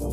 Hi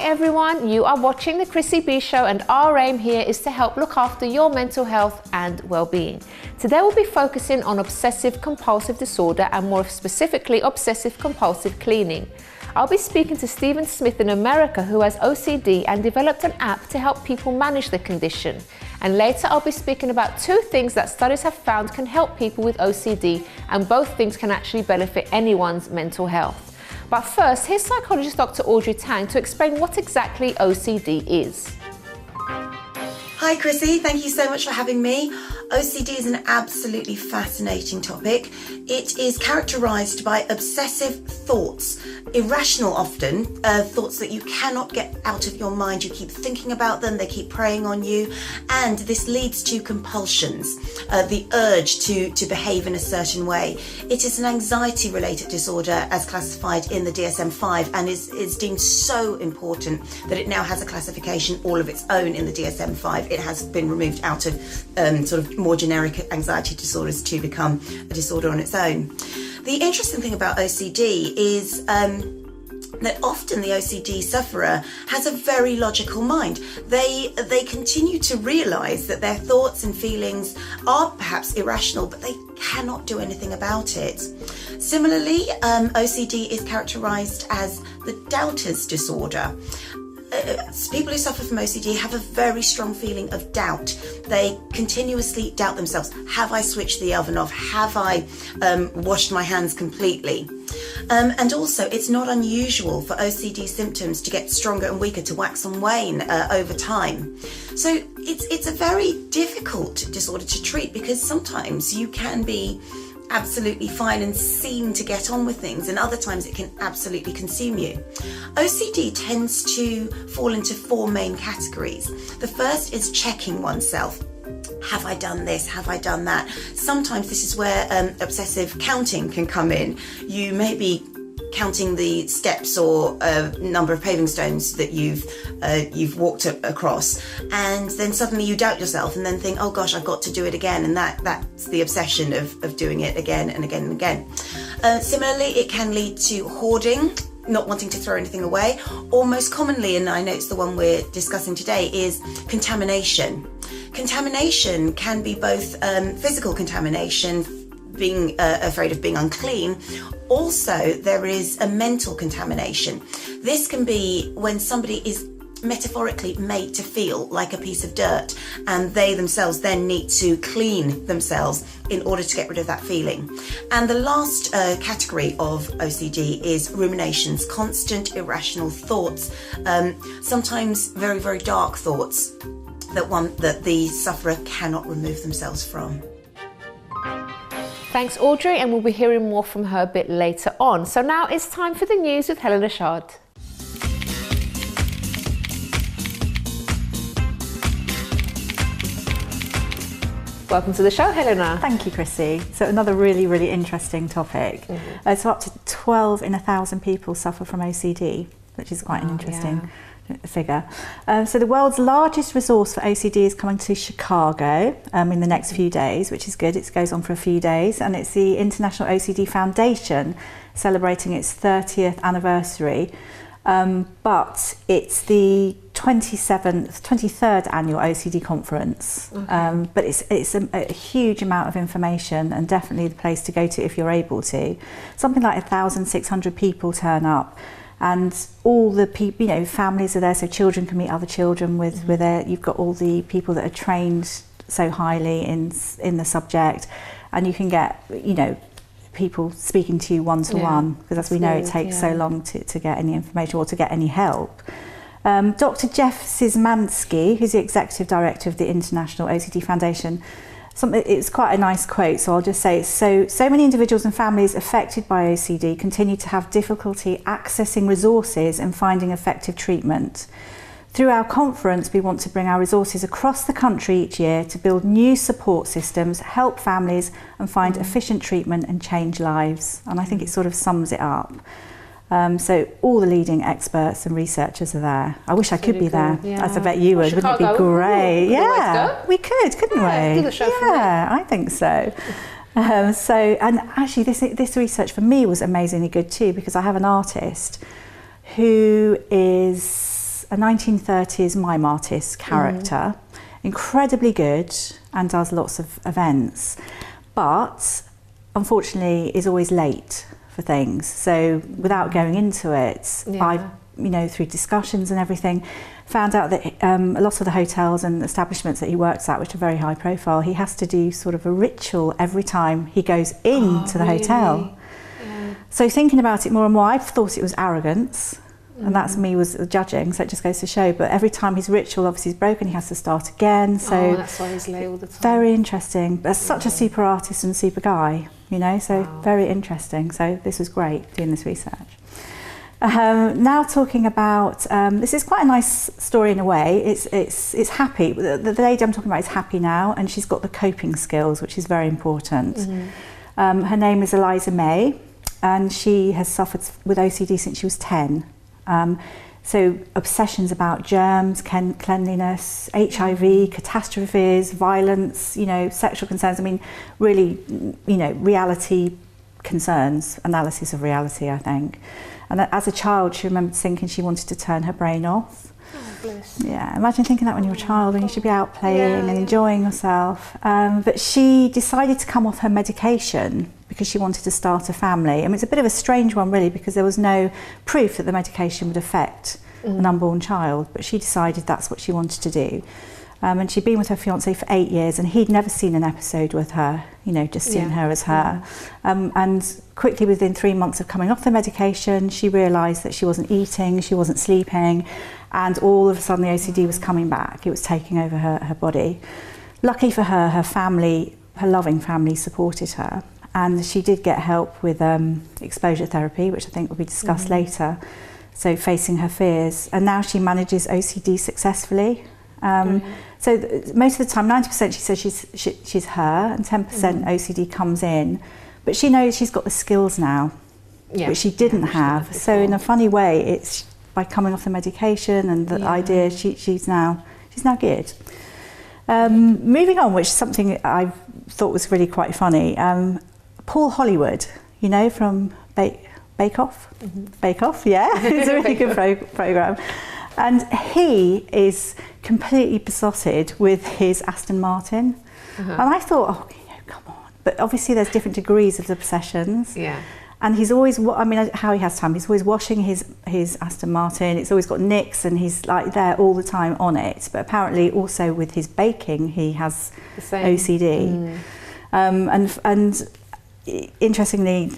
everyone, you are watching the Chrissy B Show, and our aim here is to help look after your mental health and well-being. Today we'll be focusing on obsessive compulsive disorder, and more specifically obsessive compulsive cleaning. I'll be speaking to Stephen Smith in America, who has OCD and developed an app to help people manage the condition. And later I'll be speaking about two things that studies have found can help people with OCD, and both things can actually benefit anyone's mental health. But first, here's Psychologist Dr Audrey Tang to explain what exactly OCD is. Hi Chrissy, thank you so much for having me. OCD is an absolutely fascinating topic. It is characterised by obsessive thoughts, irrational often, thoughts that you cannot get out of your mind. You keep thinking about them, they keep preying on you, and this leads to compulsions, the urge to behave in a certain way. It is an anxiety-related disorder as classified in the DSM-5, and is deemed so important that it now has a classification all of its own in the DSM-5. It has been removed out of sort of more generic anxiety disorders to become a disorder on its own. The interesting thing about OCD is that often the OCD sufferer has a very logical mind. They continue to realise that their thoughts and feelings are perhaps irrational, but they cannot do anything about it. Similarly, OCD is characterised as the doubter's disorder. People who suffer from OCD have a very strong feeling of doubt. They continuously doubt themselves. Have I switched the oven off? Have I washed my hands completely? And also, it's not unusual for OCD symptoms to get stronger and weaker, to wax and wane over time. So it's a very difficult disorder to treat, because sometimes you can be absolutely fine and seem to get on with things, and other times it can absolutely consume you. OCD tends to fall into four main categories. The first is checking oneself. Have I done this? Have I done that? Sometimes this is where obsessive counting can come in. You may be counting the steps or number of paving stones that you've walked across, and then suddenly you doubt yourself and then think, oh gosh, I've got to do it again, and that's the obsession of doing it again and again and again. Similarly, it can lead to hoarding, not wanting to throw anything away, or most commonly, and I know it's the one we're discussing today, is contamination. Contamination can be both physical contamination, being afraid of being unclean. Also, there is a mental contamination. This can be when somebody is metaphorically made to feel like a piece of dirt, and they themselves then need to clean themselves in order to get rid of that feeling. And the last category of OCD is ruminations, constant irrational thoughts, sometimes very, very dark thoughts that the sufferer cannot remove themselves from. Thanks Audrey, and we'll be hearing more from her a bit later on. So now it's time for the news with Helena Shard. Welcome to the show, Helena. Thank you, Chrissy. So another really, really interesting topic. So up to 12 in 1,000 people suffer from OCD, which is quite an interesting figure. So the world's largest resource for OCD is coming to Chicago in the next few days, which is good. It goes on for a few days, and it's the International OCD Foundation celebrating its 30th anniversary. But it's the 23rd annual OCD conference. But it's a huge amount of information, and definitely the place to go to if you're able to. Something like 1,600 people turn up. And all the people, families are there, so children can meet other children with it. You've got all the people that are trained so highly in the subject, and you can get, people speaking to you one-to-one, because as we know, it takes so long to get any information or to get any help. Dr. Jeff Szymanski, who's the Executive Director of the International OCD Foundation, it's quite a nice quote, so I'll just say, so many individuals and families affected by OCD continue to have difficulty accessing resources and finding effective treatment. Through our conference, we want to bring our resources across the country each year to build new support systems, help families and find efficient treatment and change lives. And I think it sort of sums it up. So all the leading experts and researchers are there. I wish I could be there, as I bet you would. Wouldn't it be great? Yeah, we could, couldn't we? Do the show for me. I think so. And actually this research for me was amazingly good too, because I have an artist who is a 1930s mime artist character, incredibly good and does lots of events, but unfortunately is always late for things. So without going into it, I, through discussions and everything, found out that a lot of the hotels and establishments that he works at, which are very high profile, he has to do sort of a ritual every time he goes into the hotel. Yeah. So thinking about it more and more, I thought it was arrogance, and that's me was judging, so it just goes to show. But every time his ritual obviously is broken, he has to start again. So that's why he's late all the time. Very interesting. But such a super artist and super guy, so very interesting. So this was great doing this research. Now talking about, this is quite a nice story in a way. It's happy. The lady I'm talking about is happy now, and she's got the coping skills, which is very important. Her name is Eliza May, and she has suffered with OCD since she was 10. So obsessions about germs, cleanliness, HIV, catastrophes, violence, sexual concerns. I mean, really, reality concerns, analysis of reality, I think. And as a child, she remembered thinking she wanted to turn her brain off. Oh, bless. Yeah, imagine thinking that when you're a child, when you should be out playing and enjoying yourself. But she decided to come off her medication because she wanted to start a family. I mean, it's a bit of a strange one, really, because there was no proof that the medication would affect an unborn child, but she decided that's what she wanted to do. And she'd been with her fiancé for 8 years, and he'd never seen an episode with her, just seeing her as her. And quickly, within 3 months of coming off the medication, she realised that she wasn't eating, she wasn't sleeping, and all of a sudden the OCD was coming back. It was taking over her body. Lucky for her, her family, her loving family, supported her. And she did get help with exposure therapy, which I think will be discussed later. So facing her fears. And now she manages OCD successfully. So most of the time, 90% she says she's her, and 10% OCD comes in. But she knows she's got the skills now, which she didn't have. So in a funny way, it's by coming off the medication and the idea she's now good. Moving on, which is something I thought was really quite funny. Paul Hollywood, from Bake Off? Bake Off, yeah. It's a really good programme. And he is completely besotted with his Aston Martin. And I thought, come on. But obviously there's different degrees of obsessions. Yeah. And he's always, how he has time, he's always washing his Aston Martin. It's always got nicks, and he's like there all the time on it. But apparently also with his baking, he has OCD. And interestingly,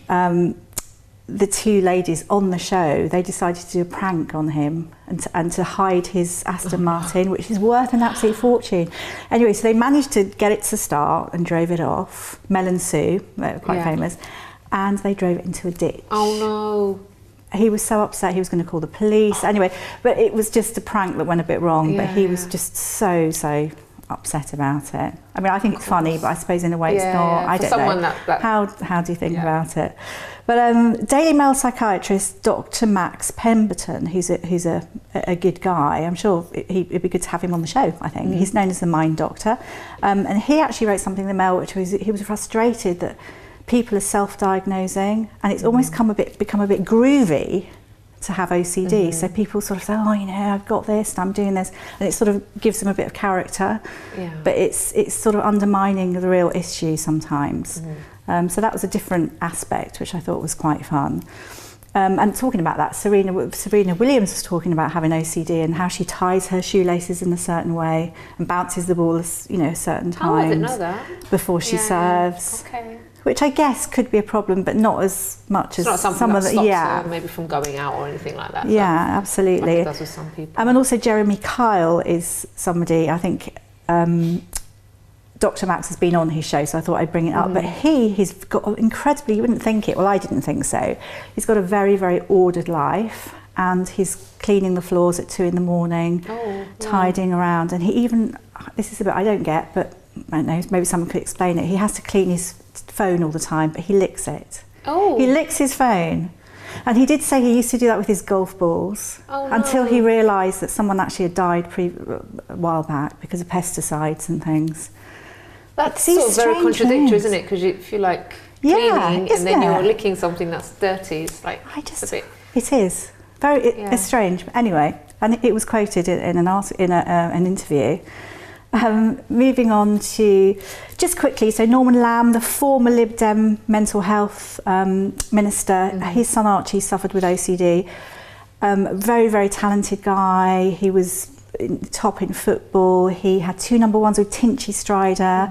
the two ladies on the show, they decided to do a prank on him and to hide his Aston Martin, which is worth an absolute fortune. Anyway, so they managed to get it to start and drove it off. Mel and Sue, they were quite famous, and they drove it into a ditch. Oh no. He was so upset he was going to call the police. Anyway, but it was just a prank that went a bit wrong, but he was just so upset about it. I mean, I think it's funny, but I suppose in a way it's not. I don't know. How do you think about it? But Daily Mail psychiatrist Dr Max Pemberton, who's a good guy, I'm sure it'd be good to have him on the show, I think. He's known as the Mind Doctor. And he actually wrote something in the Mail, which was he was frustrated that people are self-diagnosing, and it's almost become a bit groovy to have OCD. So people sort of say, I've got this and I'm doing this, and it sort of gives them a bit of character. But it's sort of undermining the real issue sometimes. So that was a different aspect, which I thought was quite fun. And talking about that, Serena Williams was talking about having OCD and how she ties her shoelaces in a certain way and bounces the ball, a certain time I didn't know that. Before she serves. Okay. Which I guess could be a problem, but not as much as some of the stops maybe from going out or anything like that. Yeah, absolutely. Like it does with some people. And also Jeremy Kyle is somebody, I think Dr Max has been on his show, so I thought I'd bring it up. But he's got incredibly, you wouldn't think it, well I didn't think so, he's got a very, very ordered life, and he's cleaning the floors at 2 a.m, tidying around. And he even, this is a bit I don't get, but I don't know, maybe someone could explain it. He has to clean his phone all the time, but he licks it. Oh. He licks his phone. And he did say he used to do that with his golf balls until he realised that someone actually had died a while back because of pesticides and things. That's sort of very contradictory, isn't it? Because if you like cleaning and then you're licking something that's dirty, it's like it's a bit. It is very. It's strange. But anyway, and it was quoted in an interview. Moving on to, just quickly, so Norman Lamb, the former Lib Dem mental health minister, his son Archie suffered with OCD. Very, very talented guy. He was top in football. He had 2 number ones with Tinchy Strider.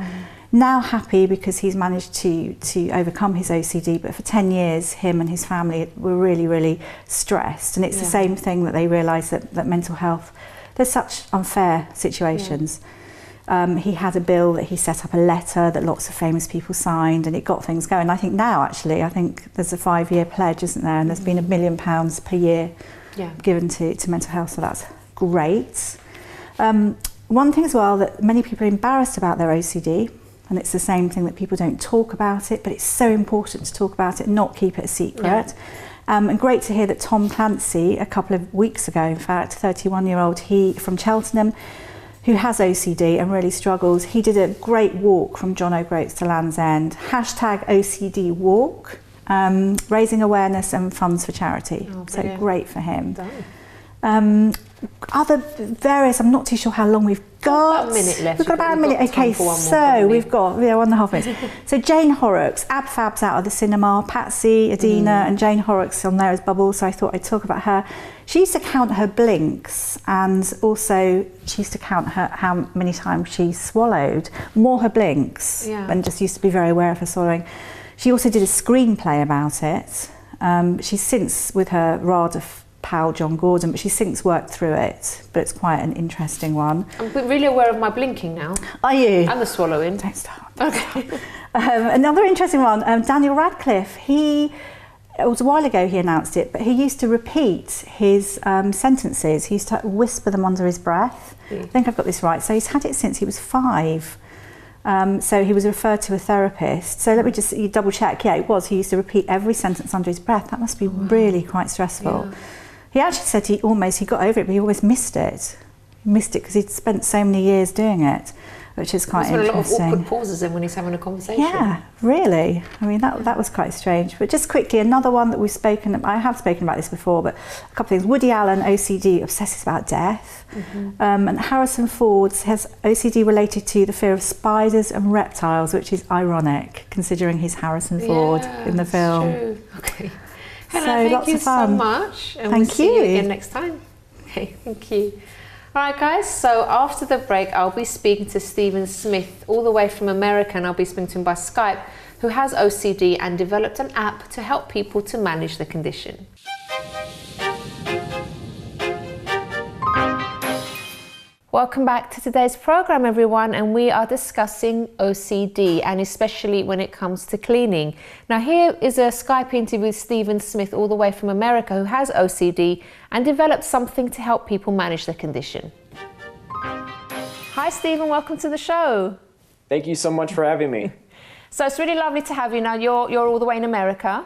Now happy because he's managed to overcome his OCD, but for 10 years him and his family were really, really stressed. And it's the same thing that they realised that mental health, there's such unfair situations. He had a bill that he set up, a letter that lots of famous people signed, and it got things going. I think now, actually, there's a 5-year pledge, isn't there? And there's been £1 million per year given to mental health, so that's great. One thing as well that many people are embarrassed about their OCD, and it's the same thing that people don't talk about it, but it's so important to talk about it and not keep it a secret. And great to hear that Tom Clancy, a couple of weeks ago, in fact, 31-year-old, he from Cheltenham, who has OCD and really struggles, he did a great walk from John O'Groats to Land's End. #OCD walk, raising awareness and funds for charity. So great for him. Other various, I'm not too sure how long we've got. About a minute left. We've got about a minute. Okay, so we've got 1.5 minutes. So Jane Horrocks, Ab Fab's out of the cinema, Patsy, Adina, and Jane Horrocks on there as Bubbles, so I thought I'd talk about her. She used to count her blinks, and also she used to count how many times she swallowed. More her blinks, and just used to be very aware of her swallowing. She also did a screenplay about it. She's since with her RADA pal John Gordon, but she's since worked through it, but it's quite an interesting one. I'm really aware of my blinking now. Are you? And the swallowing. Don't start. Okay. Another interesting one, Daniel Radcliffe, it was a while ago he announced it, but he used to repeat his sentences. He used to whisper them under his breath. I think I've got this right. So he's had it since he was 5. So he was referred to a therapist. So let me just double check. Yeah, it was. He used to repeat every sentence under his breath. That must be really quite stressful. He actually said he got over it, but he always missed it. He missed it because he'd spent so many years doing it, which is quite interesting. There's a lot of awkward pauses in when he's having a conversation. Yeah, really. I mean, that was quite strange. But just quickly, another one that I have spoken about this before, but a couple of things. Woody Allen, OCD, obsesses about death. And Harrison Ford has OCD related to the fear of spiders and reptiles, which is ironic, considering he's Harrison Ford in the film. True. Okay. Helen, So thank you so much. And we'll see you again next time. Okay, thank you. All right, guys, so after the break, I'll be speaking to Stephen Smith, all the way from America, and I'll be speaking to him by Skype, who has OCD and developed an app to help people to manage the condition. Welcome back to today's program, everyone, and we are discussing OCD, and especially when it comes to cleaning. Now, here is a Skype interview with Stephen Smith, all the way from America, who has OCD and developed something to help people manage the condition. Hi, Stephen, welcome to the show. Thank you so much for having me. So it's really lovely to have you. Now, you're all the way in America.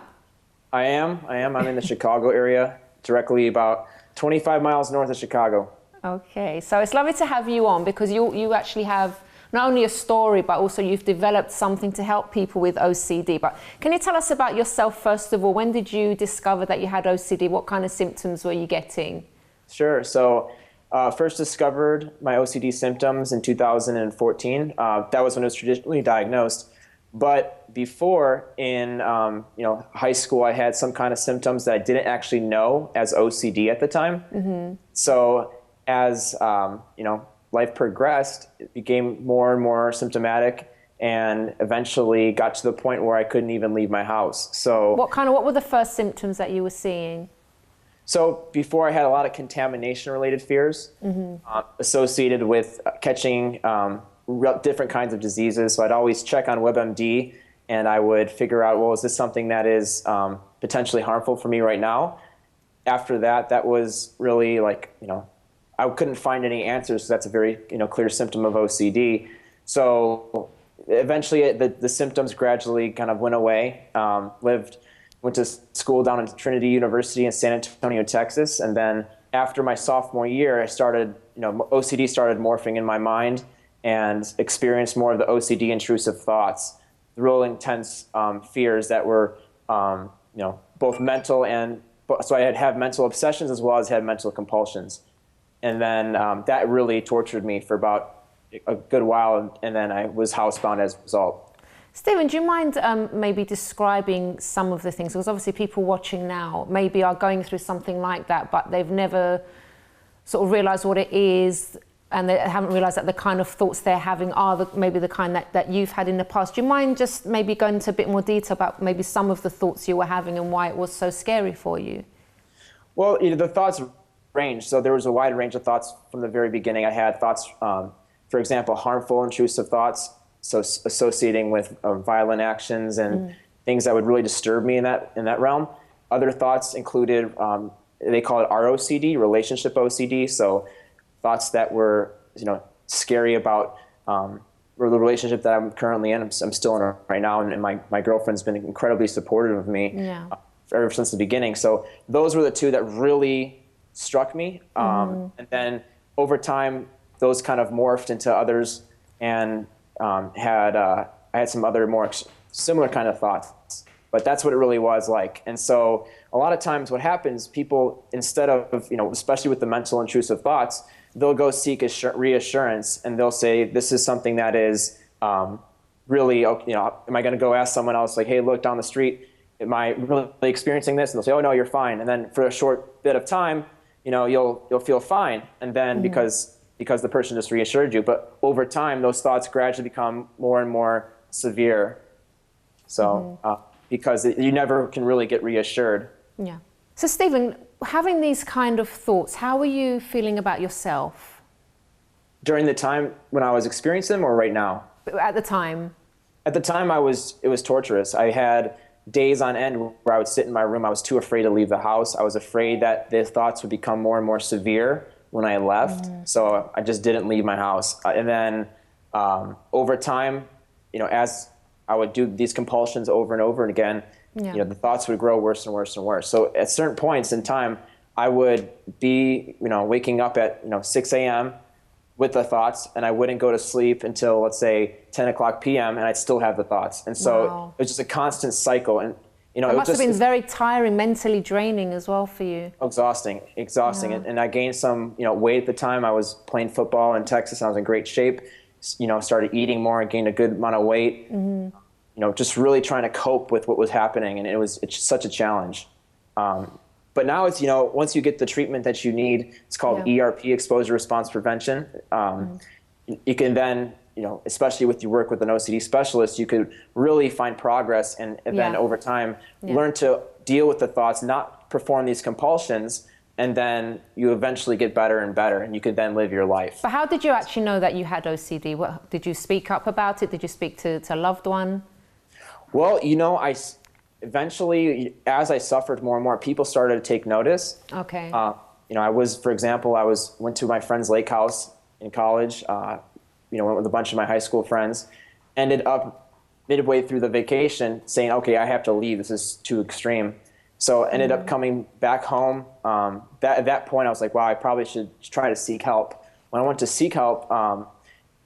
I am. I'm in the Chicago area, directly about 25 miles north of Chicago. Okay, so it's lovely to have you on because you actually have not only a story, but also you've developed something to help people with OCD. But can you tell us about yourself first of all? When did you discover that you had OCD? What kind of symptoms were you getting? Sure. So first discovered my OCD symptoms in 2014. That was when it was traditionally diagnosed. But before, in high school, I had some kind of symptoms that I didn't actually know as OCD at the time. So as life progressed, it became more and more symptomatic, and eventually got to the point where I couldn't even leave my house. So what were the first symptoms that you were seeing? So before, I had a lot of contamination-related fears associated with catching different kinds of diseases. So I'd always check on WebMD, and I would figure out, well, is this something that is potentially harmful for me right now? after that, that was really like, I couldn't find any answers. So that's a very, clear symptom of OCD. So eventually the symptoms gradually kind of went away. Went to school down at Trinity University in San Antonio, Texas. And then after my sophomore year, I started, OCD started morphing in my mind and experienced more of the OCD intrusive thoughts, real intense fears that were, both mental and, so I had mental obsessions as well as had mental compulsions. And then that really tortured me for about a good while, and then I was housebound as a result. Stephen, do you mind maybe describing some of the things? Because obviously people watching now maybe are going through something like that, but they've never sort of realised what it is, and they haven't realised that the kind of thoughts they're having are maybe the kind that you've had in the past. Do you mind just maybe going into a bit more detail about maybe some of the thoughts you were having and why it was so scary for you? Well, the thoughts range. So there was a wide range of thoughts from the very beginning. I had thoughts, for example, harmful, intrusive thoughts, so associating with violent actions and things that would really disturb me in that realm. Other thoughts included, they call it ROCD, relationship OCD. So thoughts that were, scary about the relationship that I'm currently in. I'm still in right now, and my girlfriend's been incredibly supportive of me ever since the beginning. So those were the two that really struck me. And then over time, those kind of morphed into others, and I had some other more similar kind of thoughts, but that's what it really was like. And so a lot of times what happens, people, instead of, especially with the mental intrusive thoughts, they'll go seek reassurance, and they'll say, this is something that is really, am I going to go ask someone else, like, hey, look down the street, am I really experiencing this? And they'll say, oh no, you're fine. And then for a short bit of time, you'll feel fine. And then because the person just reassured you. But over time, those thoughts gradually become more and more severe. So because you never can really get reassured. Yeah. So Stephen, having these kind of thoughts, how were you feeling about yourself? During the time when I was experiencing them, or right now? At the time. At the time, it was torturous. I had days on end where I would sit in my room. I was too afraid to leave the house. I was afraid that the thoughts would become more and more severe when I left. So I just didn't leave my house. And then over time, as I would do these compulsions over and over again, the thoughts would grow worse and worse and worse. So at certain points in time, I would be, waking up at, 6 a.m. with the thoughts, and I wouldn't go to sleep until, let's say, 10 o'clock p.m., and I'd still have the thoughts. And so it was just a constant cycle. And it must have been very tiring, mentally draining as well for you. Exhausting. Yeah. And I gained some, weight at the time. I was playing football in Texas. I was in great shape. Started eating more. I gained a good amount of weight. Just really trying to cope with what was happening, and it's such a challenge. But now it's, once you get the treatment that you need, it's called ERP, exposure response prevention. You can then, especially with your work with an OCD specialist, you could really find progress and then over time learn to deal with the thoughts, not perform these compulsions, and then you eventually get better and better, and you could then live your life. But how did you actually know that you had OCD? Did you speak up about it? Did you speak to a loved one? Well, eventually, as I suffered more and more, people started to take notice. Okay. For example, went to my friend's lake house in college, went with a bunch of my high school friends, ended up midway through the vacation saying, okay, I have to leave. This is too extreme. So ended up coming back home. At that point, I was like, wow, I probably should try to seek help. When I went to seek help,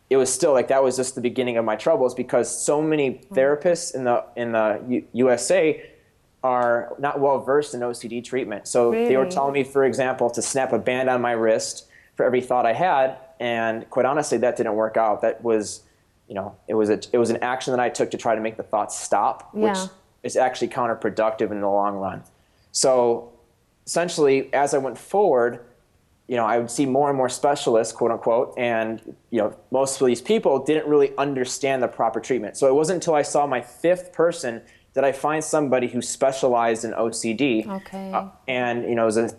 it was still like that was just the beginning of my troubles, because so many therapists in the USA are not well versed in OCD treatment. So they were telling me, for example, to snap a band on my wrist for every thought I had, and quite honestly, that didn't work out. That was, it was an action that I took to try to make the thoughts stop, which is actually counterproductive in the long run. So essentially, as I went forward, I would see more and more specialists, quote unquote, and most of these people didn't really understand the proper treatment. So it wasn't until I saw my fifth person that I find somebody who specialized in OCD. Okay. And it was a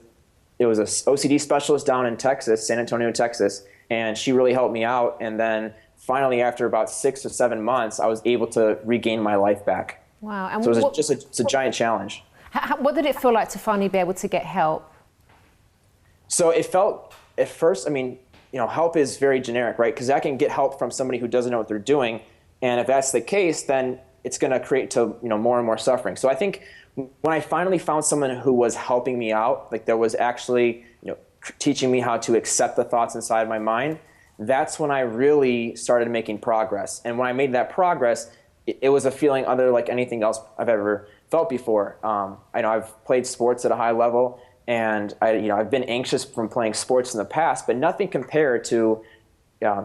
OCD specialist down in Texas, San Antonio, Texas, and she really helped me out. And then finally, after about 6 or 7 months, I was able to regain my life back. Wow. And so it's a giant challenge. What did it feel like to finally be able to get help? So it felt at first, I mean, help is very generic, right? Because I can get help from somebody who doesn't know what they're doing. And if that's the case, then it's going to create more and more suffering. So I think when I finally found someone who was helping me out, like that was actually, teaching me how to accept the thoughts inside my mind, that's when I really started making progress. And when I made that progress, it was a feeling unlike anything else I've ever felt before. I know I've played sports at a high level, and I've been anxious from playing sports in the past, but nothing compared to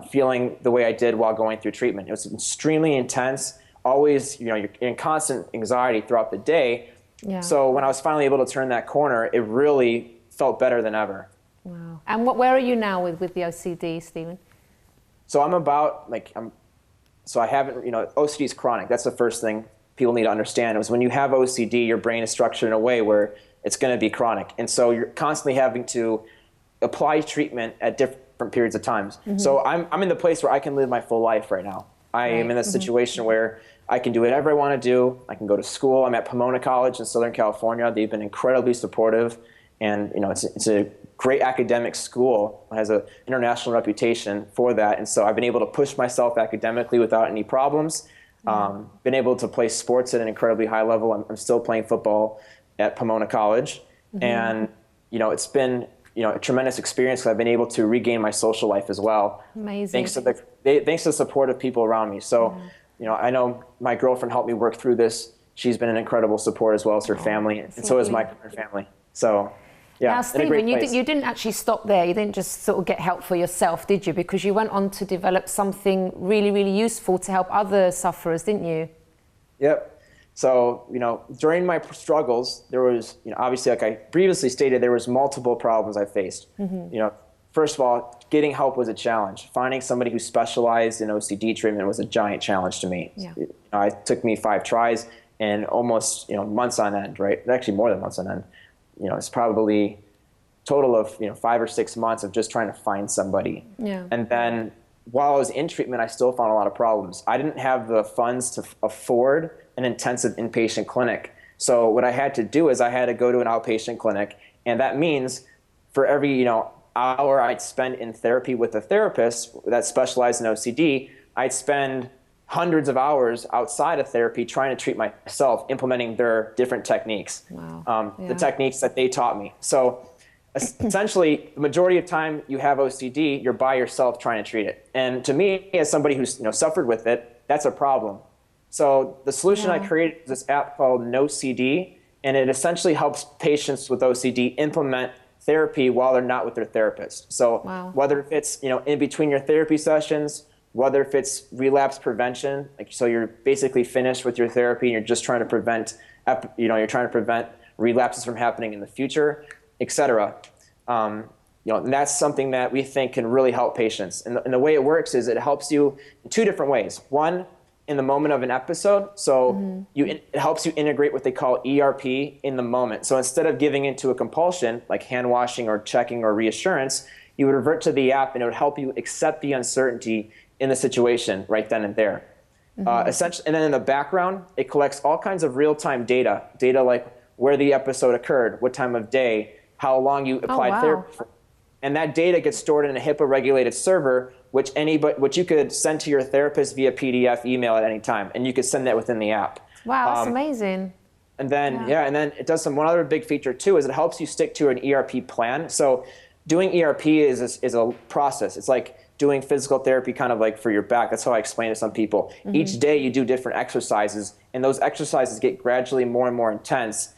feeling the way I did while going through treatment. It was extremely intense. Always, you're in constant anxiety throughout the day. Yeah. So when I was finally able to turn that corner, it really felt better than ever. Wow. And where are you now with the OCD, Stephen? So so I haven't, OCD is chronic. That's the first thing people need to understand is when you have OCD, your brain is structured in a way where it's going to be chronic. And so you're constantly having to apply treatment at different periods of times. Mm-hmm. So I'm in the place where I can live my full life right now. I am in a situation where I can do whatever I want to do. I can go to school. I'm at Pomona College in Southern California. They've been incredibly supportive. And it's a great academic school. It has an international reputation for that. And so I've been able to push myself academically without any problems. Been able to play sports at an incredibly high level. I'm still playing football at Pomona College. Mm-hmm. And, it's been, a tremendous experience because I've been able to regain my social life as well. Amazing. Thanks to the support of people around me. So, I know my girlfriend helped me work through this. She's been an incredible support as well as her family. And so is my family. So, yeah. Now, Stephen, you didn't actually stop there. You didn't just sort of get help for yourself, did you? Because you went on to develop something really, really useful to help other sufferers, didn't you? Yep. So, during my struggles, there was, obviously, like I previously stated, there was multiple problems I faced. Mm-hmm. First of all, getting help was a challenge. Finding somebody who specialized in OCD treatment was a giant challenge to me. Yeah. It took me 5 tries and almost, months on end, right? Actually, more than months on end. It's probably total of 5 or 6 months of just trying to find somebody. Yeah. And then while I was in treatment, I still found a lot of problems. I didn't have the funds to afford an intensive inpatient clinic. So what I had to do is I had to go to an outpatient clinic, and that means for every hour I'd spend in therapy with a therapist that specialized in OCD, I'd spend hundreds of hours outside of therapy trying to treat myself, implementing their different techniques, the techniques that they taught me. So essentially, the majority of time you have OCD, you're by yourself trying to treat it. And to me, as somebody who's suffered with it, that's a problem. So the solution I created is this app called NoCD, and it essentially helps patients with OCD implement therapy while they're not with their therapist. So whether it's in between your therapy sessions, whether if it's relapse prevention, so you're basically finished with your therapy and you're just trying to prevent, relapses from happening in the future, et cetera. And that's something that we think can really help patients. And the way it works is it helps you in 2 different ways. One, in the moment of an episode. So it helps you integrate what they call ERP in the moment. So instead of giving into a compulsion, like hand washing or checking or reassurance, you would revert to the app and it would help you accept the uncertainty in the situation right then and there. Essentially, and then in the background, it collects all kinds of real-time data like where the episode occurred, what time of day, how long you applied therapy for. And that data gets stored in a HIPAA-regulated server, which you could send to your therapist via PDF, email at any time, and you could send that within the app. Wow, that's amazing. And then, and then it does one other big feature too, is it helps you stick to an ERP plan. So doing ERP is a process. It's like doing physical therapy kind of like for your back. That's how I explain to some people. Each day you do different exercises, and those exercises get gradually more and more intense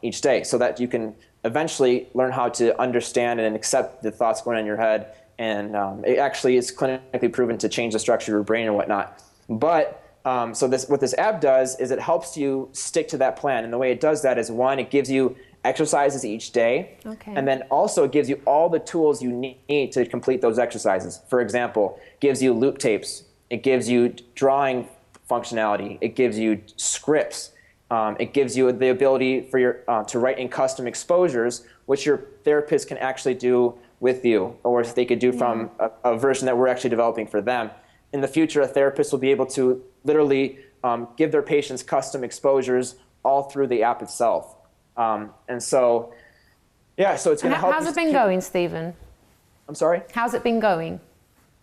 each day, so that you can eventually learn how to understand and accept the thoughts going on in your head. And it actually is clinically proven to change the structure of your brain and whatnot. But so what this app does is it helps you stick to that plan. And the way it does that is, one, it gives you exercises each day. Okay. And then also it gives you all the tools you need to complete those exercises. For example, gives you loop tapes. It gives you drawing functionality. It gives you scripts. It gives you the ability for to write in custom exposures, which your therapist can actually do with you, or they could do from a version that we're actually developing for them. In the future, a therapist will be able to literally give their patients custom exposures all through the app itself. And so Yeah, so it's going to help. How's it been going, Stephen? I'm sorry? How's it been going?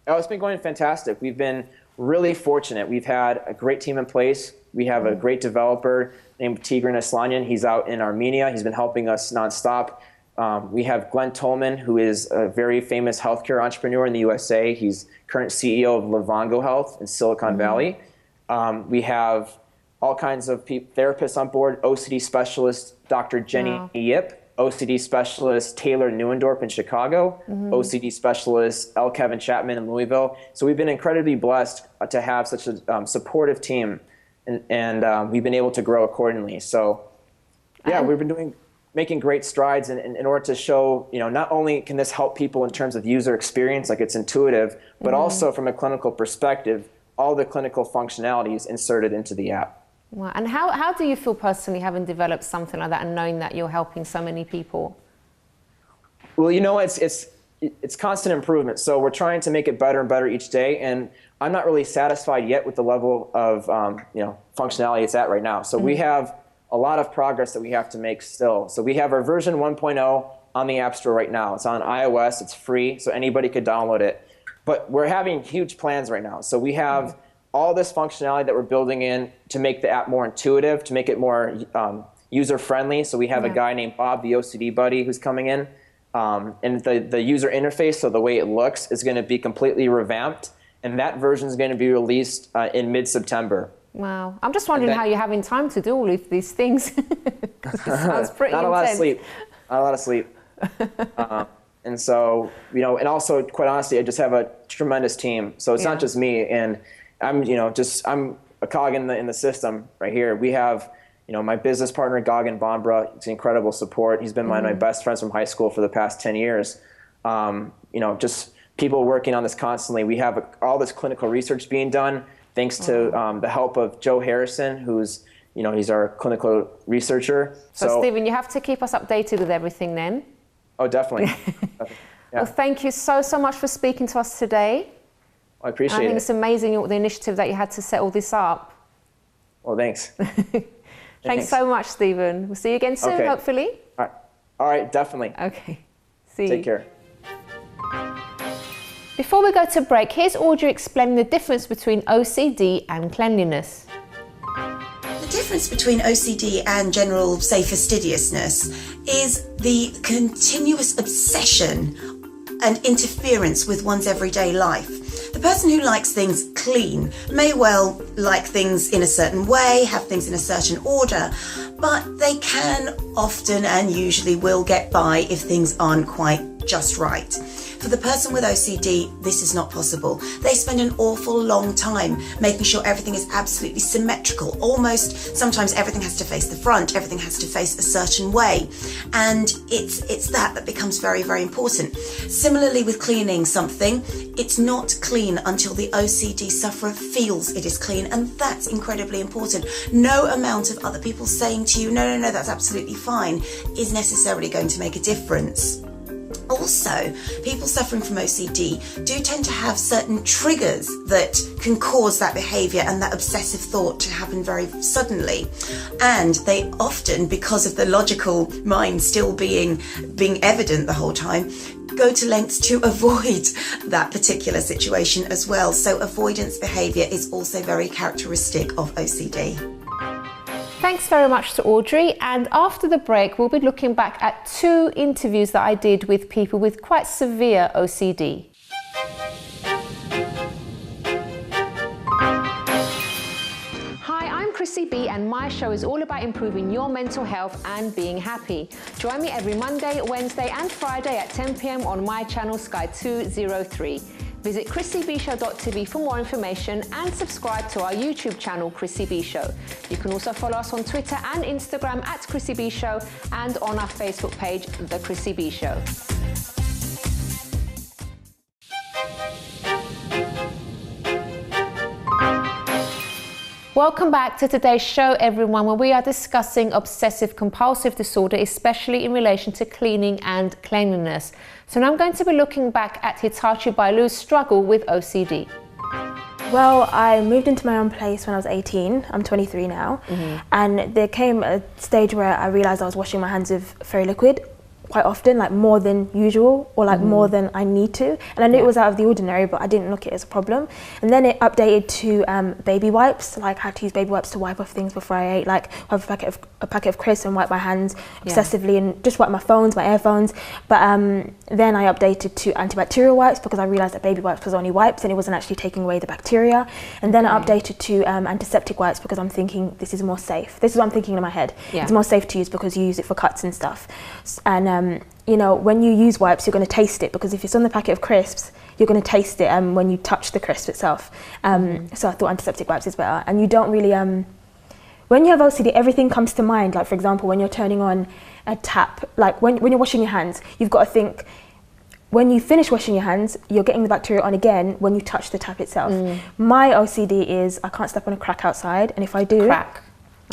Oh, it's been going fantastic. We've been really fortunate. We've had a great team in place. We have a great developer named Tigran Aslanyan. He's out in Armenia. He's been helping us nonstop. We have Glenn Tolman, who is a very famous healthcare entrepreneur in the USA. He's current CEO of Livongo Health in Silicon Valley. We have all kinds of therapists on board, OCD specialist Dr. Jenny Yip, OCD specialist Taylor Neuendorf in Chicago, OCD specialist L. Kevin Chapman in Louisville. So we've been incredibly blessed to have such a supportive team, and we've been able to grow accordingly. So yeah, we've been making great strides in order to show, not only can this help people in terms of user experience, like it's intuitive, but also from a clinical perspective, all the clinical functionalities inserted into the app. Wow. And how do you feel personally having developed something like that and knowing that you're helping so many people? Well, it's constant improvement. So we're trying to make it better and better each day. And I'm not really satisfied yet with the level of functionality it's at right now. So we have a lot of progress that we have to make still. So we have our version 1.0 on the App Store right now. It's on iOS. It's free, so anybody could download it. But we're having huge plans right now. So we have all this functionality that we're building in to make the app more intuitive, to make it more user-friendly. So we have a guy named Bob, the OCD buddy, who's coming in. And the user interface, so the way it looks, is going to be completely revamped. And that version is going to be released in mid-September. Wow. I'm just wondering how you're having time to do all of these things. It sounds pretty Not intense. a lot of sleep. Not a lot of sleep. And so, and also, quite honestly, I just have a tremendous team. So it's not just me. And I'm a cog in the system right here. We have, my business partner, Gagan Bombra. It's incredible support. He's been one of my best friends from high school for the past 10 years. Just people working on this constantly. We have all this clinical research being done thanks to the help of Joe Harrison, who's, he's our clinical researcher. So Stephen, you have to keep us updated with everything then. Oh, definitely. Well, thank you so much for speaking to us today. I appreciate it. I think it's amazing the initiative that you had to set all this up. Well, thanks. Thanks so much, Stephen. We'll see you again soon, hopefully. All right, definitely. Okay. See you. Take care. Before we go to break, here's Audrey explaining the difference between OCD and cleanliness. The difference between OCD and general, say, fastidiousness is the continuous obsession and interference with one's everyday life. The person who likes things clean may well like things in a certain way, have things in a certain order, but they can often and usually will get by if things aren't quite just right. For the person with OCD, this is not possible. They spend an awful long time making sure everything is absolutely symmetrical. Almost, sometimes everything has to face the front, everything has to face a certain way. And it's that becomes very, very important. Similarly with cleaning something, it's not clean until the OCD sufferer feels it is clean, and that's incredibly important. No amount of other people saying to you, no, that's absolutely fine, is necessarily going to make a difference. Also, people suffering from OCD do tend to have certain triggers that can cause that behaviour and that obsessive thought to happen very suddenly. And they often, because of the logical mind still being evident the whole time, go to lengths to avoid that particular situation as well. So avoidance behaviour is also very characteristic of OCD. Thanks very much to Audrey, and after the break we'll be looking back at 2 interviews that I did with people with quite severe OCD. Hi, I'm Chrissy B, and my show is all about improving your mental health and being happy. Join me every Monday, Wednesday and Friday at 10 p.m. on my channel Sky 203. Visit chrissybshow.tv for more information and subscribe to our YouTube channel, Chrissy B Show. You can also follow us on Twitter and Instagram at Chrissy B Show and on our Facebook page, The Chrissy B Show. Welcome back to today's show, everyone, where we are discussing obsessive compulsive disorder, especially in relation to cleaning and cleanliness. So now I'm going to be looking back at Hitachi Bailu's struggle with OCD. Well, I moved into my own place when I was 18. I'm 23 now. And there came a stage where I realised I was washing my hands with fairy liquid quite often, like more than usual, or like more than I need to. And I knew it was out of the ordinary, but I didn't look at it as a problem. And then it updated to baby wipes, like I had to use baby wipes to wipe off things before I ate, like have a packet of crisps and wipe my hands obsessively and just wipe my phones, my earphones. But then I updated to antibacterial wipes because I realised that baby wipes was only wipes and it wasn't actually taking away the bacteria. And then I updated to antiseptic wipes because I'm thinking this is more safe. This is what I'm thinking in my head. It's more safe to use because you use it for cuts and stuff. And you know, when you use wipes, you're going to taste it, because if it's on the packet of crisps, you're going to taste it when you touch the crisp itself. So I thought antiseptic wipes is better. And you don't really, when you have OCD, everything comes to mind. Like, for example, when you're turning on a tap, like when you're washing your hands, you've got to think, when you finish washing your hands, you're getting the bacteria on again when you touch the tap itself. My OCD is I can't step on a crack outside, and if I do... Crack?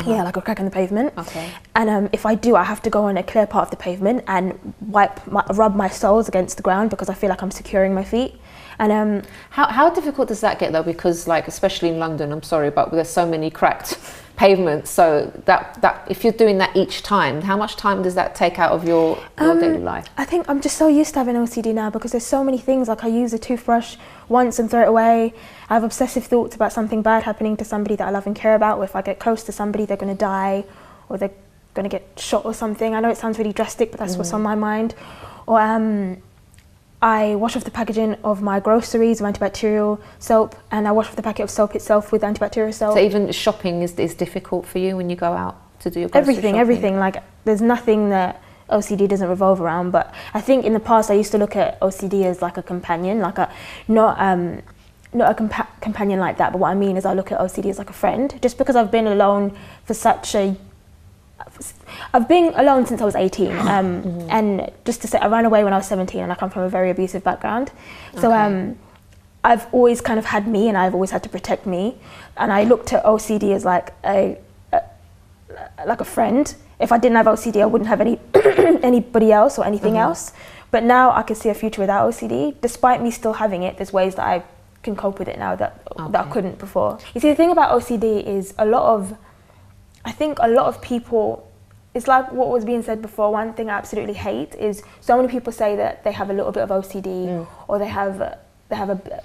Yeah, like a crack in the pavement. Okay. And if I do, I have to go on a clear part of the pavement and rub my soles against the ground because I feel like I'm securing my feet. And how difficult does that get though? Because like, especially in London, I'm sorry, but there's so many cracked pavements. So that if you're doing that each time, how much time does that take out of your daily life? I think I'm just so used to having OCD now because there's so many things. Like I use a toothbrush once and throw it away. I have obsessive thoughts about something bad happening to somebody that I love and care about. Or if I get close to somebody, they're going to die or they're going to get shot or something. I know it sounds really drastic, but that's what's on my mind. Or I wash off the packaging of my groceries with antibacterial soap, and I wash off the packet of soap itself with antibacterial soap. So even shopping is difficult for you when you go out to do your grocery shopping? Everything. Like there's nothing that OCD doesn't revolve around. But I think in the past I used to look at OCD as like a companion, like not a companion like that. But what I mean is I look at OCD as like a friend. Just because I've been alone for I've been alone since I was 18, and just to say, I ran away when I was 17, and I come from a very abusive background. So I've always kind of had me, and I've always had to protect me. And I looked at OCD as like a friend. If I didn't have OCD, I wouldn't have anybody else or anything else. But now I can see a future without OCD. Despite me still having it, there's ways that I can cope with it now that I couldn't before. You see, the thing about OCD is I think a lot of people, it's like what was being said before. One thing I absolutely hate is so many people say that they have a little bit of OCD or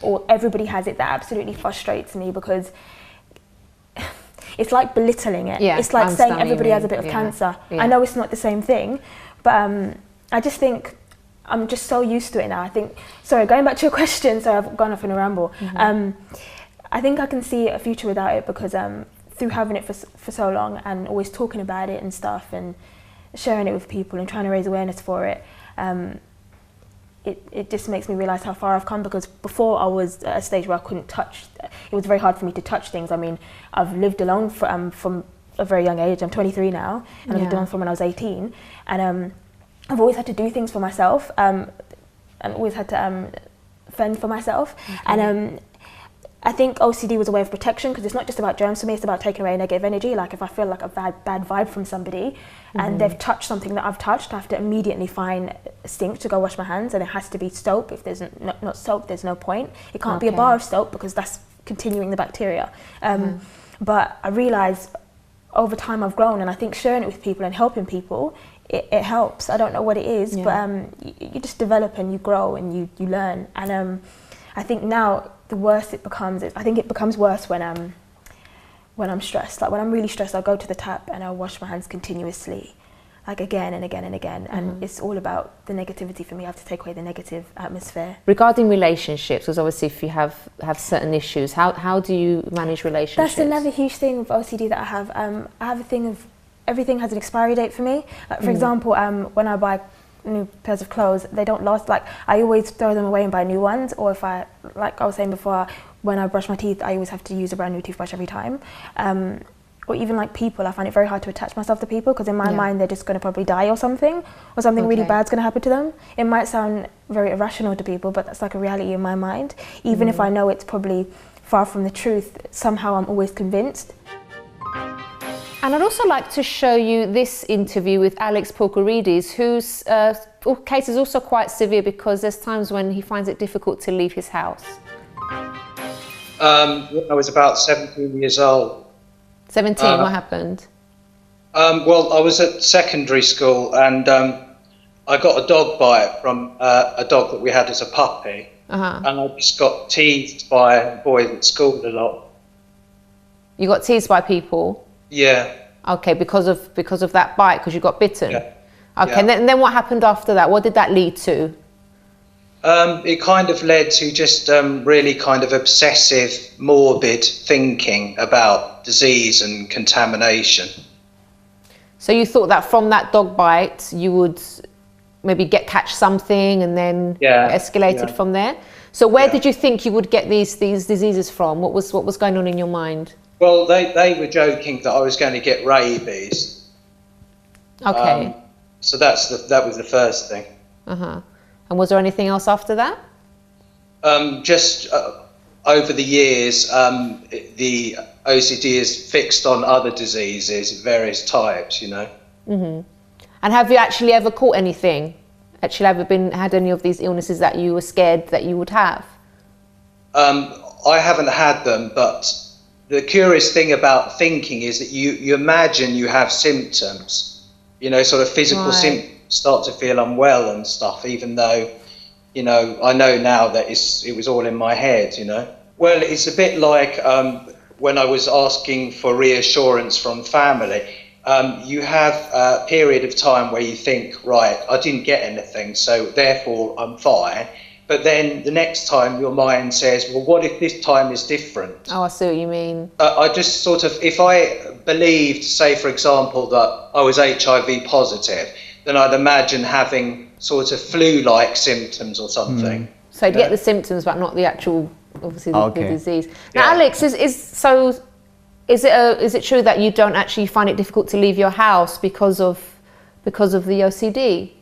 or everybody has it. That absolutely frustrates me because it's like belittling it. Yeah, it's like saying everybody has a bit of cancer. Yeah. I know it's not the same thing, but I just think I'm just so used to it now. I think, sorry, going back to your question, so I've gone off in a ramble. I think I can see a future without it because through having it for so long and always talking about it and stuff and sharing it with people and trying to raise awareness for it, it just makes me realise how far I've come, because before I was at a stage where I couldn't touch, it was very hard for me to touch things. I mean, I've lived alone from a very young age. I'm 23 now, and I've lived alone from when I was 18, and I've always had to do things for myself, and always had to fend for myself. And I think OCD was a way of protection, because it's not just about germs for me, it's about taking away negative energy. Like if I feel like a bad vibe from somebody and they've touched something that I've touched, I have to immediately find a sink to go wash my hands, and it has to be soap. If there's not soap, there's no point. It can't be a bar of soap because that's continuing the bacteria. But I realised over time I've grown, and I think sharing it with people and helping people, it helps. I don't know what it is, but you just develop and you grow and you learn. And I think now the worse it becomes, I think it becomes worse when I'm stressed. Like when I'm really stressed, I'll go to the tap and I'll wash my hands continuously, like again and again and again. And it's all about the negativity for me. I have to take away the negative atmosphere. Regarding relationships, because obviously if you have certain issues, how do you manage relationships? That's another huge thing with OCD that I have. I have a thing of everything has an expiry date for me. Like for example, when I buy new pairs of clothes, they don't last. Like I always throw them away and buy new ones, or if like I was saying before, when I brush my teeth, I always have to use a brand new toothbrush every time. Or even like people, I find it very hard to attach myself to people, because in my mind they're just going to probably die or something really bad's going to happen to them. It might sound very irrational to people, but that's like a reality in my mind. Even if I know it's probably far from the truth, somehow I'm always convinced. And I'd also like to show you this interview with Alex Porcarides, whose case is also quite severe, because there's times when he finds it difficult to leave his house. I was about 17 years old. 17, what happened? Well, I was at secondary school, and I got a dog bite from a dog that we had as a puppy, and I just got teased by boys at school a lot. You got teased by people? Yeah. Okay, because of that bite, because you got bitten? Yeah. Okay, Yeah. and then what happened after that? What did that lead to? It kind of led to just really kind of obsessive, morbid thinking about disease and contamination. So you thought that from that dog bite, you would maybe catch something and then it escalated from there? So where did you think you would get these diseases from? What was going on in your mind? Well, they were joking that I was going to get rabies. Okay. So that was the first thing. And was there anything else after that? Just over the years, the OCD is fixed on other diseases, various types, you know. And have you actually ever caught anything? Actually ever had any of these illnesses that you were scared that you would have? I haven't had them, but the curious thing about thinking is that you imagine you have symptoms, you know, sort of physical symptoms, start to feel unwell and stuff, even though, you know, I know now that it was all in my head, you know. Well, it's a bit like when I was asking for reassurance from family. You have a period of time where you think, right, I didn't get anything, so therefore I'm fine. But then the next time your mind says, well, what if this time is different? Oh, I see what you mean. I just sort of, if I believed, say, for example, that I was HIV positive, then I'd imagine having sort of flu-like symptoms or something. So you'd get the symptoms, but not the actual, obviously, the disease. Now, Alex, is it true that you don't actually find it difficult to leave your house because of the OCD?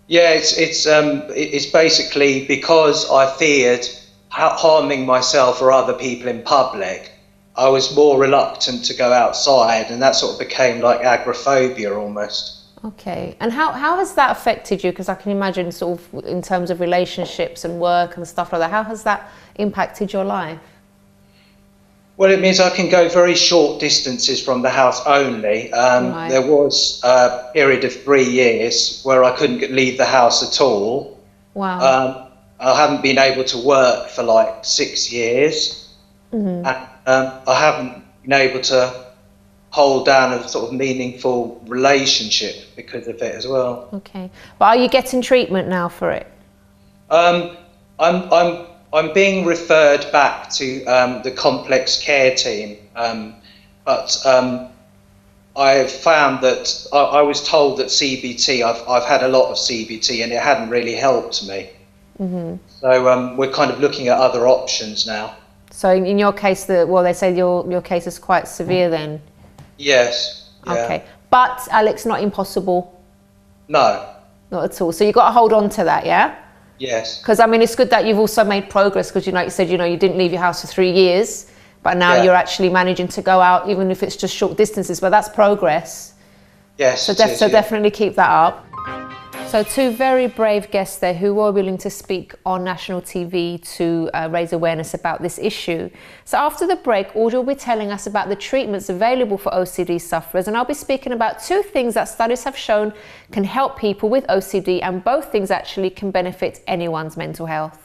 Yeah, it's basically because I feared harming myself or other people in public. I was more reluctant to go outside, and that sort of became like agoraphobia almost. Okay, and how has that affected you? Because I can imagine sort of in terms of relationships and work and stuff like that, how has that impacted your life? Well, it means I can go very short distances from the house only. There was a period of 3 years where I couldn't leave the house at all. Wow. I haven't been able to work for like 6 years. And I haven't been able to hold down a sort of meaningful relationship because of it as well. Okay, but are you getting treatment now for it? I'm being referred back to the complex care team, but I've found that I was told that CBT. I've had a lot of CBT and it hadn't really helped me. So we're kind of looking at other options now. So in your case, they say your case is quite severe then. Yes. Yeah. Okay, but Alex, not impossible. No. Not at all. So you got to hold on to that, yeah. Yes. Because I mean, it's good that you've also made progress. Because you said you didn't leave your house for 3 years, but now you're actually managing to go out, even if it's just short distances. But that's progress. Yes. So, definitely keep that up. So 2 very brave guests there who were willing to speak on national TV to raise awareness about this issue. So after the break, Audrey will be telling us about the treatments available for OCD sufferers, and I'll be speaking about 2 things that studies have shown can help people with OCD, and both things actually can benefit anyone's mental health.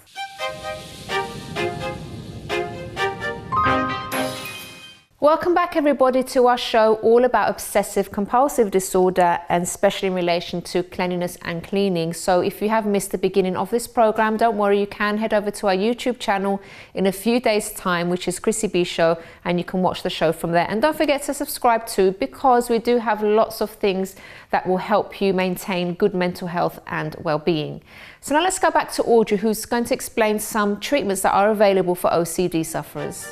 Welcome back everybody to our show all about obsessive compulsive disorder, and especially in relation to cleanliness and cleaning. So if you have missed the beginning of this program, don't worry, you can head over to our YouTube channel in a few days time, which is Chrissy B Show, and you can watch the show from there. And don't forget to subscribe too, because we do have lots of things that will help you maintain good mental health and well-being. So now let's go back to Audrey, who's going to explain some treatments that are available for OCD sufferers.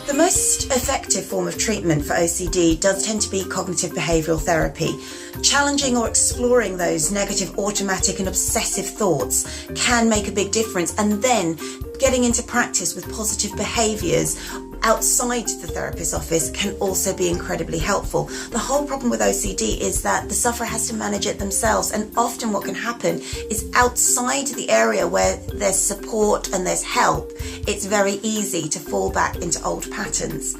The most effective form of treatment for OCD does tend to be cognitive behavioural therapy. Challenging or exploring those negative, automatic and obsessive thoughts can make a big difference, and then getting into practice with positive behaviours outside the therapist's office can also be incredibly helpful. The whole problem with OCD is that the sufferer has to manage it themselves, and often what can happen is outside the area where there's support and there's help, it's very easy to fall back into old patterns.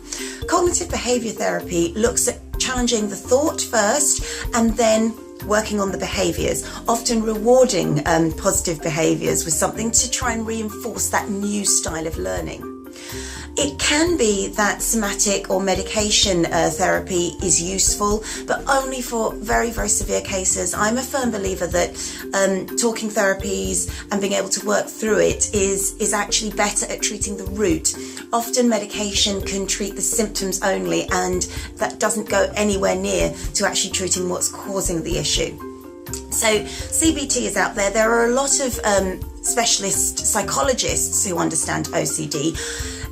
Cognitive behaviour therapy looks at challenging the thought first, and then working on the behaviours, often rewarding positive behaviours with something to try and reinforce that new style of learning. It can be that somatic or medication therapy is useful, but only for very, very severe cases. I'm a firm believer that talking therapies and being able to work through it is actually better at treating the root. Often medication can treat the symptoms only, and that doesn't go anywhere near to actually treating what's causing the issue. So CBT is out there. There are a lot of specialist psychologists who understand OCD.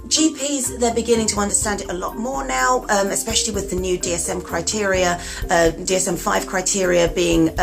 GPs, they're beginning to understand it a lot more now, especially with the new DSM criteria, DSM-5 criteria being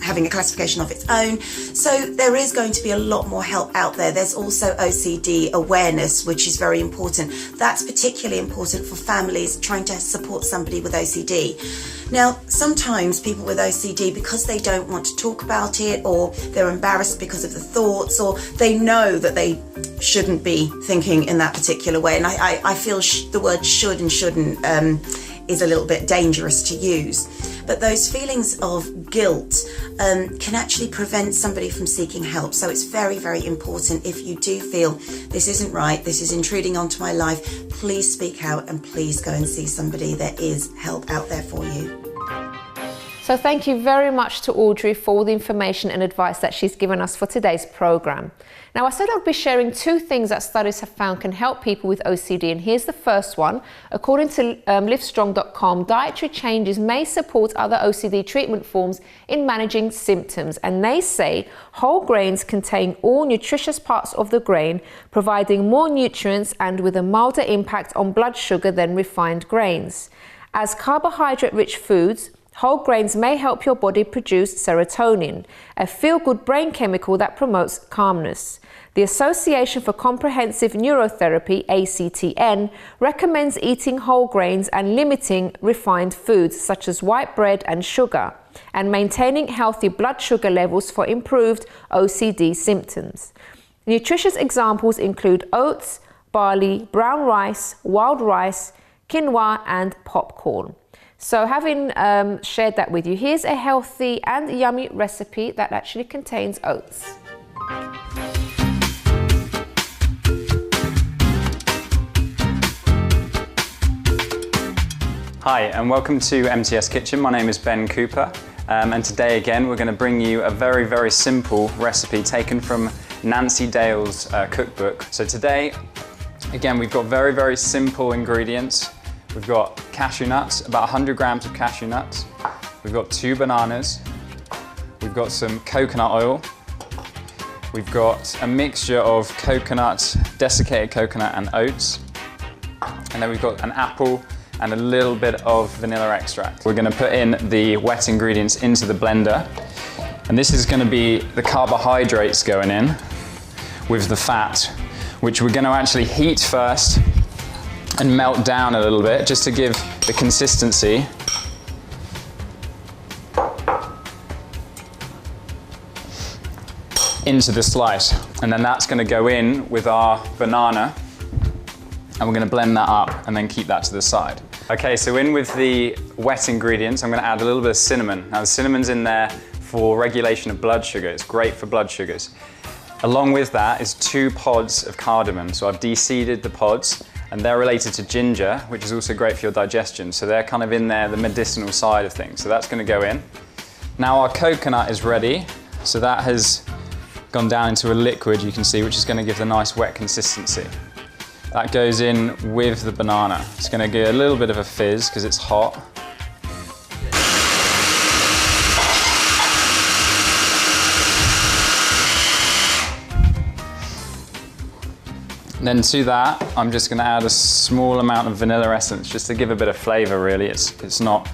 having a classification of its own. So there is going to be a lot more help out there. There's also OCD awareness, which is very important. That's particularly important for families trying to support somebody with OCD. Now, sometimes people with OCD, because they don't want to talk about it, or they're embarrassed because of the thoughts, or they know that they shouldn't be thinking in that particular way. And I feel the word should and shouldn't is a little bit dangerous to use. But those feelings of guilt can actually prevent somebody from seeking help. So it's very, very important, if you do feel this isn't right, this is intruding onto my life, please speak out and please go and see somebody. There is help out there for you. So thank you very much to Audrey for all the information and advice that she's given us for today's programme. Now, I said I'd be sharing 2 things that studies have found can help people with OCD, and here's the first one. According to livestrong.com, dietary changes may support other OCD treatment forms in managing symptoms, and they say whole grains contain all nutritious parts of the grain, providing more nutrients and with a milder impact on blood sugar than refined grains. As carbohydrate-rich foods, whole grains may help your body produce serotonin, a feel-good brain chemical that promotes calmness. The Association for Comprehensive Neurotherapy, ACTN, recommends eating whole grains and limiting refined foods such as white bread and sugar, and maintaining healthy blood sugar levels for improved OCD symptoms. Nutritious examples include oats, barley, brown rice, wild rice, quinoa, and popcorn. So having shared that with you, here's a healthy and yummy recipe that actually contains oats. Hi and welcome to MTS Kitchen. My name is Ben Cooper and today again we're going to bring you a very, very simple recipe taken from Nancy Dale's cookbook. So today, again, we've got very, very simple ingredients. We've got cashew nuts, about 100 grams of cashew nuts. We've got 2 bananas. We've got some coconut oil. We've got a mixture of coconut, desiccated coconut and oats. And then we've got an apple and a little bit of vanilla extract. We're gonna put in the wet ingredients into the blender. And this is gonna be the carbohydrates going in with the fat, which we're gonna actually heat first and melt down a little bit just to give the consistency. Into the slice. And then that's gonna go in with our banana and we're gonna blend that up and then keep that to the side. Okay, so in with the wet ingredients, I'm gonna add a little bit of cinnamon. Now the cinnamon's in there for regulation of blood sugar. It's great for blood sugars. Along with that is 2 pods of cardamom. So I've de-seeded the pods and they're related to ginger, which is also great for your digestion. So they're kind of in there, the medicinal side of things. So that's gonna go in. Now our coconut is ready. So that has gone down into a liquid, you can see, which is gonna give the nice wet consistency. That goes in with the banana. It's gonna give a little bit of a fizz because it's hot. And then to that, I'm just gonna add a small amount of vanilla essence just to give a bit of flavor, really. It's not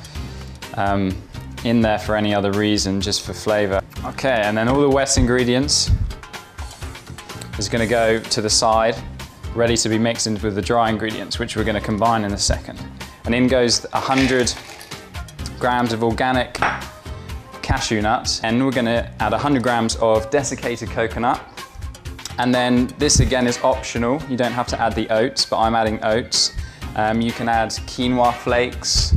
in there for any other reason, just for flavor. Okay, and then all the wet ingredients is gonna go to the side, ready to be mixed in with the dry ingredients, which we're gonna combine in a second. And in goes 100 grams of organic cashew nuts, and we're gonna add 100 grams of desiccated coconut. And then this again is optional. You don't have to add the oats, but I'm adding oats. You can add quinoa flakes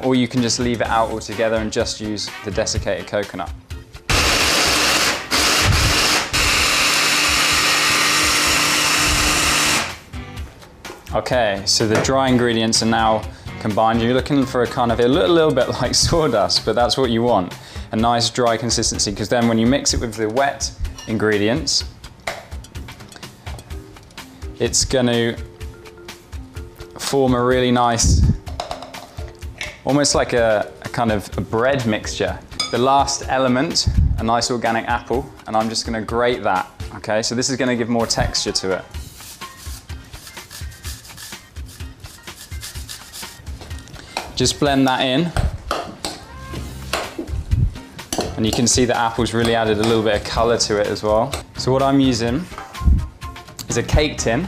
or you can just leave it out altogether and just use the desiccated coconut. Okay, so the dry ingredients are now combined. You're looking for a kind of a little bit like sawdust, but that's what you want. A nice dry consistency, because then when you mix it with the wet ingredients, it's going to form a really nice, almost like a kind of a bread mixture. The last element, a nice organic apple, and I'm just going to grate that. Okay, so this is going to give more texture to it. Just blend that in. And you can see the apple's really added a little bit of color to it as well. So what I'm using is a cake tin,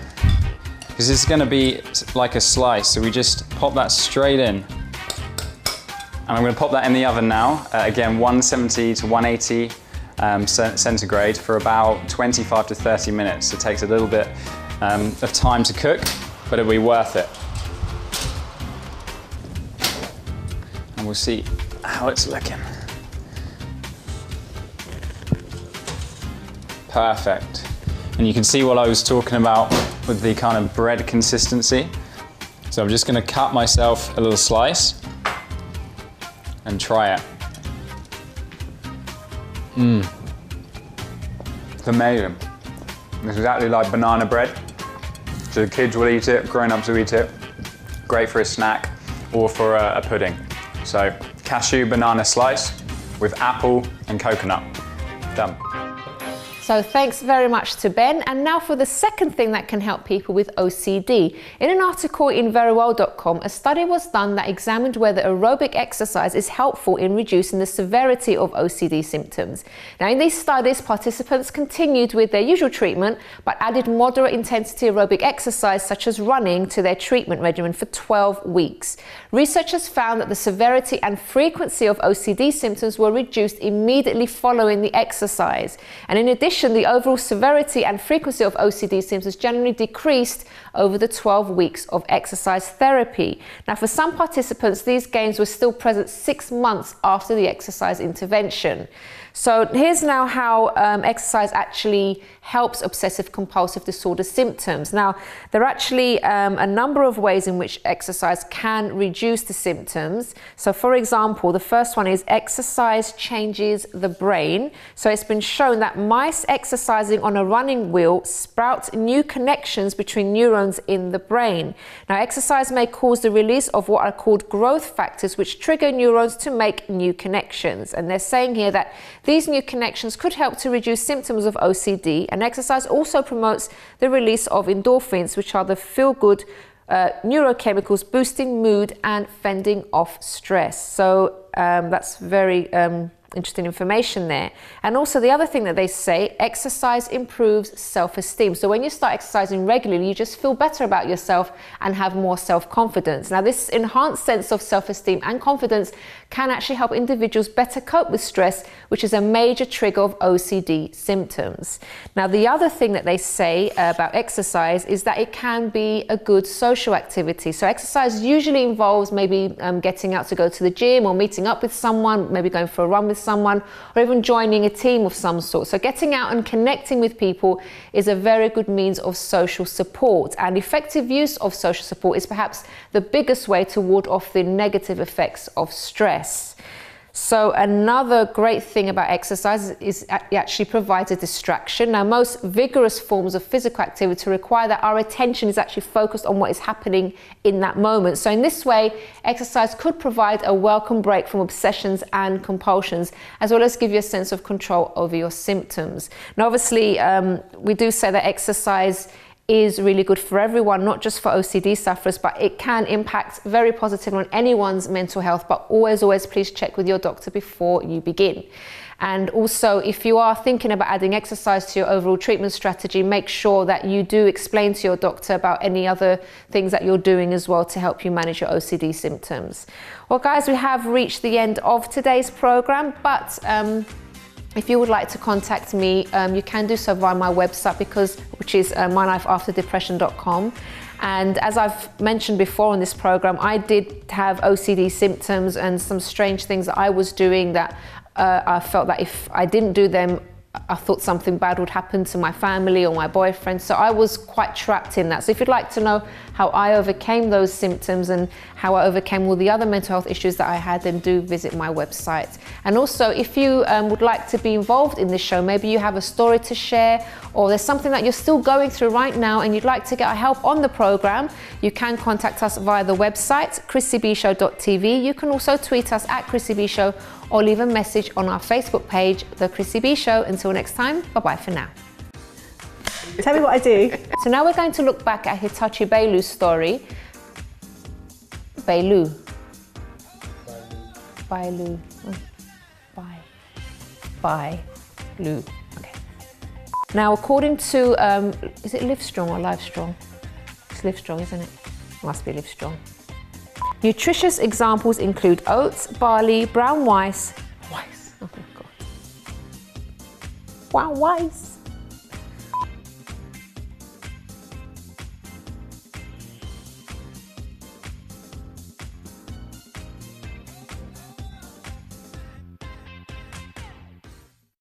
because this is going to be like a slice. So we just pop that straight in. And I'm going to pop that in the oven now, again 170 to 180 centigrade for about 25 to 30 minutes. It takes a little bit of time to cook, but it'll be worth it. And we'll see how it's looking. Perfect. And you can see what I was talking about with the kind of bread consistency. So I'm just going to cut myself a little slice and try it. It's amazing. It's exactly like banana bread. So the kids will eat it, grown-ups will eat it. Great for a snack or for a pudding. So cashew banana slice with apple and coconut. Done. So thanks very much to Ben. And now for the second thing that can help people with OCD. In an article in verywell.com, a study was done that examined whether aerobic exercise is helpful in reducing the severity of OCD symptoms. Now, in these studies, participants continued with their usual treatment, but added moderate intensity aerobic exercise such as running to their treatment regimen for 12 weeks. Researchers found that the severity and frequency of OCD symptoms were reduced immediately following the exercise. And in addition, the overall severity and frequency of OCD symptoms generally decreased over the 12 weeks of exercise therapy. Now, for some participants, these gains were still present 6 months after the exercise intervention. So here's now how exercise actually helps obsessive compulsive disorder symptoms. Now, there are actually a number of ways in which exercise can reduce the symptoms. So for example, the first one is exercise changes the brain. So it's been shown that mice exercising on a running wheel sprout new connections between neurons in the brain. Now, exercise may cause the release of what are called growth factors, which trigger neurons to make new connections. And they're saying here that these new connections could help to reduce symptoms of OCD, and exercise also promotes the release of endorphins, which are the feel-good neurochemicals boosting mood and fending off stress. So that's very interesting information there. And also the other thing that they say, exercise improves self-esteem. So when you start exercising regularly, you just feel better about yourself and have more self-confidence. Now, this enhanced sense of self-esteem and confidence can actually help individuals better cope with stress, which is a major trigger of OCD symptoms. Now, the other thing that they say about exercise is that it can be a good social activity. So exercise usually involves maybe getting out to go to the gym or meeting up with someone, maybe going for a run with someone, or even joining a team of some sort. So getting out and connecting with people is a very good means of social support, and effective use of social support is perhaps the biggest way to ward off the negative effects of stress. So another great thing about exercise is it actually provides a distraction. Now, most vigorous forms of physical activity require that our attention is actually focused on what is happening in that moment. So in this way, exercise could provide a welcome break from obsessions and compulsions, as well as give you a sense of control over your symptoms. Now, obviously, we do say that exercise is really good for everyone, not just for OCD sufferers, but it can impact very positively on anyone's mental health. But always please check with your doctor before you begin. And also, if you are thinking about adding exercise to your overall treatment strategy, make sure that you do explain to your doctor about any other things that you're doing as well to help you manage your OCD symptoms. Well, guys, we have reached the end of today's program, but if you would like to contact me, you can do so via my website, which is mylifeafterdepression.com. And as I've mentioned before on this program, I did have OCD symptoms and some strange things that I was doing that I felt that if I didn't do them, I thought something bad would happen to my family or my boyfriend. So I was quite trapped in that. So if you'd like to know how I overcame those symptoms and how I overcame all the other mental health issues that I had, then do visit my website. And also, if you would like to be involved in this show, maybe you have a story to share, or there's something that you're still going through right now and you'd like to get help on the program, you can contact us via the website, chrissybshow.tv. You can also tweet us at Chrissy B Show or leave a message on our Facebook page, The Chrissy B Show. Until next time, bye-bye for now. Tell me what I do. So now we're going to look back at Hitachi Bailu's story. Bailu. Bailu. Bailu. Okay. Now, according to, is it Livestrong or Livestrong? It's Livestrong, isn't it? Must be Livestrong. Nutritious examples include oats, barley, brown rice. Oh my God. Brown rice.